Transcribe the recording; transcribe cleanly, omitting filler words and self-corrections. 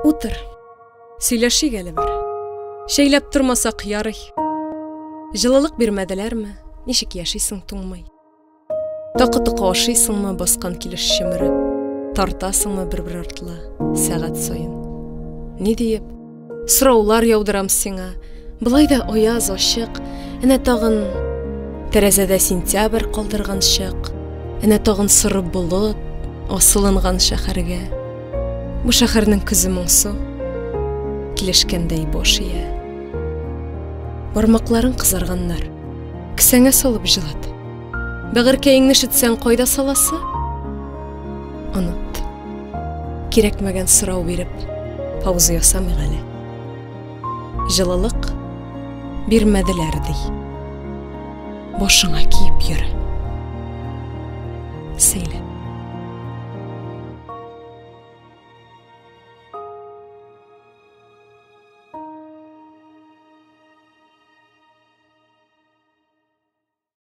Утыр, сөйләшик әле бер. Шәйләп тормасак ярый. Җылылык бирмәделәрме? Ничек яшисең туңмый? Тақы-тұқы ашыйсыңмы баскан килеш шимереп? Тартасыңмы бер-бер артлы сәгать сайын? Ни диеп? Сораулар яудырам сиңа. Былай да аяз ачык, әнә тагын тәрәзәдә сентябрь калдырган чак, әнә тагын сыры болыт асылынган шәһәргә. Бу шәһәрнең көзе моңсу, килешкәндәй бош ия. Бармакларын кызарганнар, кесәңә салып җылат. Бәгыркәеңне ишетсәң кайда саласы? Онут. Кирәкмәгән сорау биреп, пауза ясамыйк әле. Җылылык бирмәделәр ди. Башыңа киеп йөрә. Сөйлә.